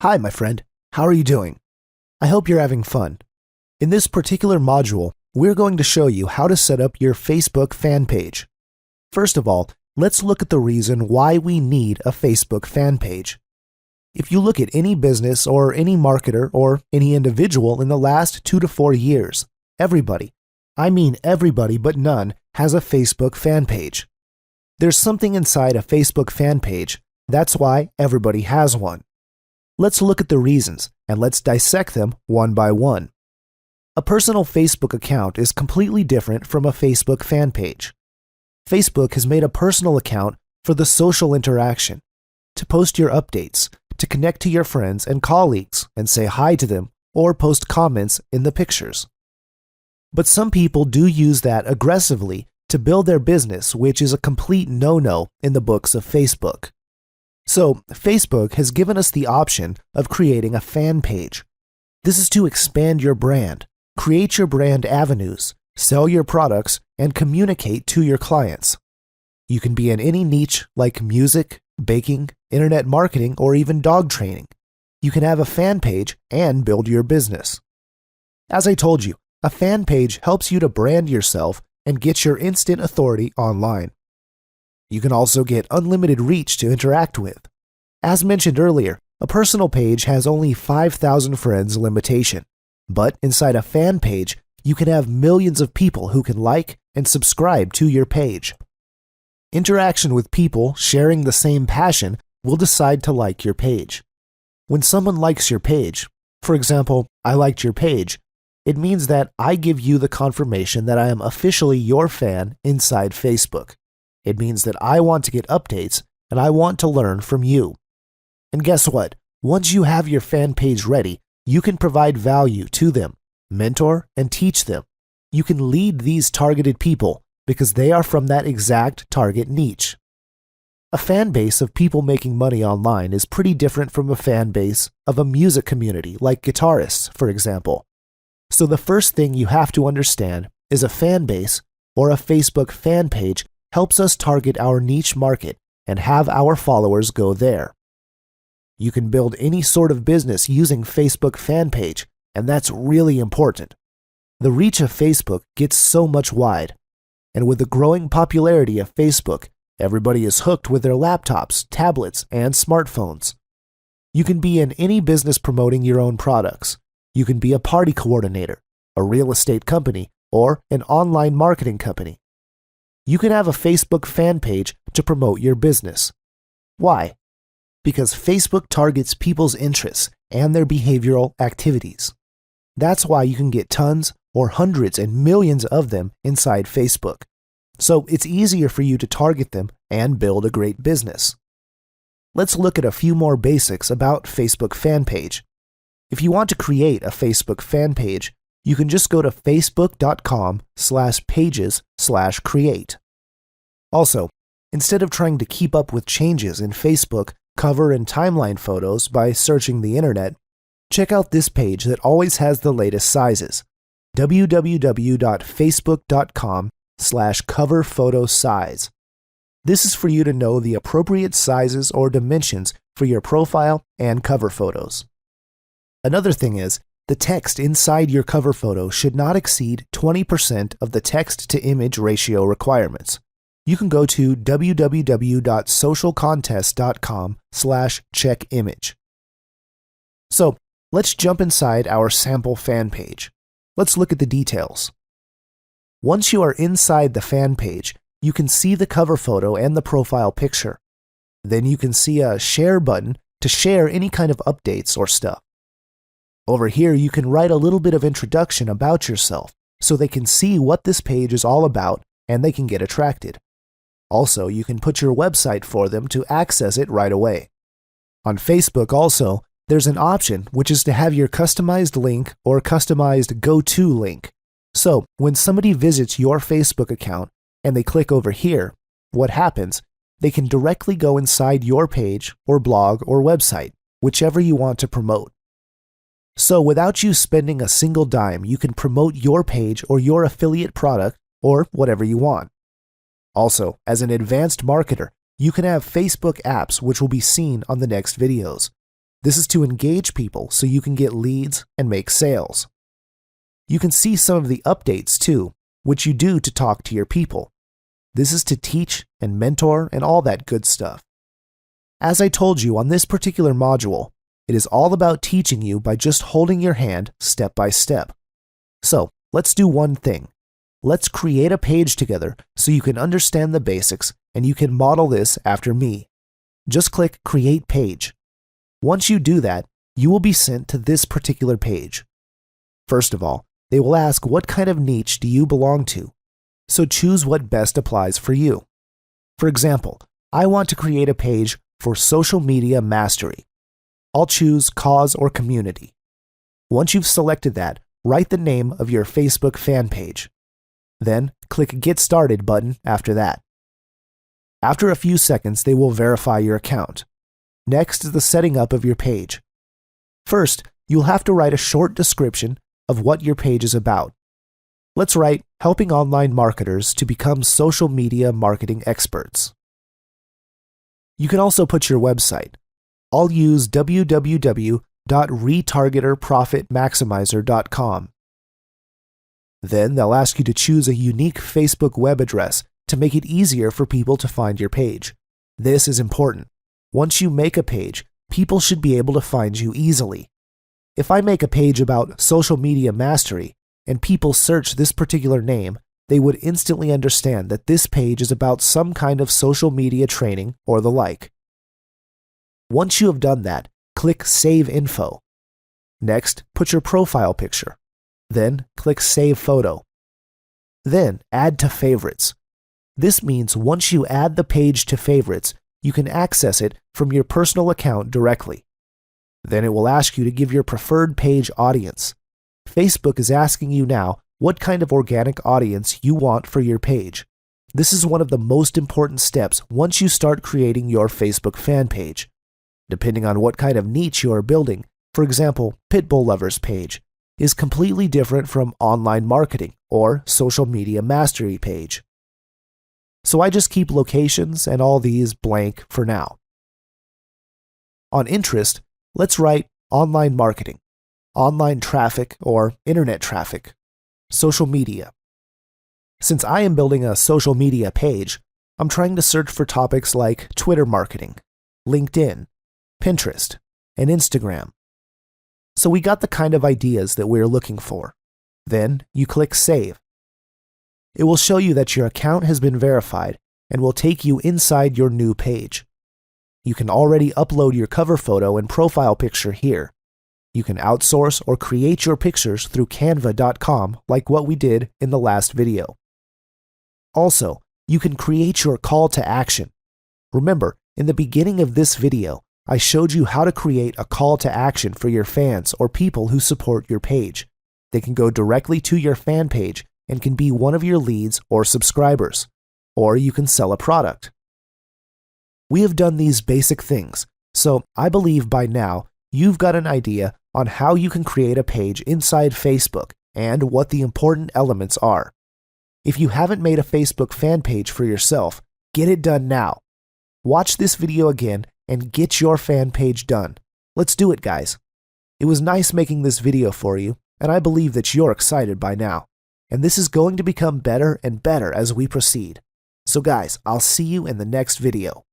Hi, my friend. How are you doing? I hope you're having fun. In this particular module, we're going to show you how to set up your Facebook fan page. First of all, let's look at the reason why we need a Facebook fan page. If you look at any business or any marketer or any individual in the last 2 to 4 years, everybody, I mean everybody but none, has a Facebook fan page. There's something inside a Facebook fan page. That's why everybody has one. Let's look at the reasons, and let's dissect them one by one. A personal Facebook account is completely different from a Facebook fan page. Facebook has made a personal account for the social interaction, to post your updates, to connect to your friends and colleagues and say hi to them or post comments in the pictures. But some people do use that aggressively to build their business, which is a complete no-no in the books of Facebook. So, Facebook has given us the option of creating a fan page. This is to expand your brand, create your brand avenues, sell your products, and communicate to your clients. You can be in any niche like music, baking, internet marketing, or even dog training. You can have a fan page and build your business. As I told you, a fan page helps you to brand yourself and get your instant authority online. You can also get unlimited reach to interact with. As mentioned earlier, a personal page has only 5,000 friends limitation, but inside a fan page, you can have millions of people who can like and subscribe to your page. Interaction with people sharing the same passion will decide to like your page. When someone likes your page, for example, I liked your page, it means that I give you the confirmation that I am officially your fan inside Facebook. It means that I want to get updates and I want to learn from you. And guess what? Once you have your fan page ready, you can provide value to them, mentor, and teach them. You can lead these targeted people because they are from that exact target niche. A fan base of people making money online is pretty different from a fan base of a music community like guitarists, for example. So the first thing you have to understand is a fan base or a Facebook fan page helps us target our niche market and have our followers go there. You can build any sort of business using Facebook fan page, and that's really important. The reach of Facebook gets so much wide, and with the growing popularity of Facebook, everybody is hooked with their laptops, tablets, and smartphones. You can be in any business promoting your own products. You can be a party coordinator, a real estate company, or an online marketing company. You can have a Facebook fan page to promote your business. Why? Because Facebook targets people's interests and their behavioral activities. That's why you can get tons or hundreds and millions of them inside Facebook. So it's easier for you to target them and build a great business. Let's look at a few more basics about Facebook fan page. If you want to create a Facebook fan page, you can just go to facebook.com/pages/create. Also, instead of trying to keep up with changes in Facebook cover and timeline photos by searching the internet, check out this page that always has the latest sizes, www.facebook.com/cover-photo-size. This is for you to know the appropriate sizes or dimensions for your profile and cover photos. Another thing is, the text inside your cover photo should not exceed 20% of the text-to-image ratio requirements. You can go to www.socialcontest.com/checkimage. So, let's jump inside our sample fan page. Let's look at the details. Once you are inside the fan page, you can see the cover photo and the profile picture. Then you can see a share button to share any kind of updates or stuff. Over here, you can write a little bit of introduction about yourself so they can see what this page is all about and they can get attracted. Also, you can put your website for them to access it right away. On Facebook also, there's an option which is to have your customized link or customized go-to link. So, when somebody visits your Facebook account and they click over here, what happens? They can directly go inside your page or blog or website, whichever you want to promote. So without you spending a single dime, you can promote your page or your affiliate product or whatever you want. Also, as an advanced marketer, you can have Facebook apps which will be seen on the next videos. This is to engage people so you can get leads and make sales. You can see some of the updates too, which you do to talk to your people. This is to teach and mentor and all that good stuff. As I told you on this particular module, it is all about teaching you by just holding your hand step by step. So let's do one thing. Let's create a page together so you can understand the basics and you can model this after me. Just click Create Page. Once you do that, you will be sent to this particular page. First of all, they will ask what kind of niche do you belong to. So choose what best applies for you. For example, I want to create a page for social media mastery. I'll choose cause or community. Once you've selected that, write the name of your Facebook fan page. Then click Get Started button after that. After a few seconds, they will verify your account. Next is the setting up of your page. First, you'll have to write a short description of what your page is about. Let's write helping online marketers to become social media marketing experts. You can also put your website. I'll use www.retargeterprofitmaximizer.com. Then they'll ask you to choose a unique Facebook web address to make it easier for people to find your page. This is important. Once you make a page, people should be able to find you easily. If I make a page about social media mastery and people search this particular name, they would instantly understand that this page is about some kind of social media training or the like. Once you have done that, click Save Info. Next, put your profile picture. Then click Save Photo. Then add to favorites. This means once you add the page to favorites, you can access it from your personal account directly. Then it will ask you to give your preferred page audience. Facebook is asking you now what kind of organic audience you want for your page. This is one of the most important steps once you start creating your Facebook fan page. Depending on what kind of niche you are building, for example, Pitbull Lovers page, is completely different from online marketing or social media mastery page. So I just keep locations and all these blank for now. On interest, let's write online marketing, online traffic or internet traffic, social media. Since I am building a social media page, I'm trying to search for topics like Twitter marketing, LinkedIn, Pinterest, and Instagram. So we got the kind of ideas that we're looking for. Then you click Save. It will show you that your account has been verified and will take you inside your new page. You can already upload your cover photo and profile picture here. You can outsource or create your pictures through canva.com like what we did in the last video. Also, you can create your call to action. Remember, in the beginning of this video, I showed you how to create a call to action for your fans or people who support your page. They can go directly to your fan page and can be one of your leads or subscribers, or you can sell a product. We have done these basic things, so I believe by now you've got an idea on how you can create a page inside Facebook and what the important elements are. If you haven't made a Facebook fan page for yourself, get it done now. Watch this video again and get your fan page done. Let's do it, guys. It was nice making this video for you, and I believe that you're excited by now. And this is going to become better and better as we proceed. So guys, I'll see you in the next video.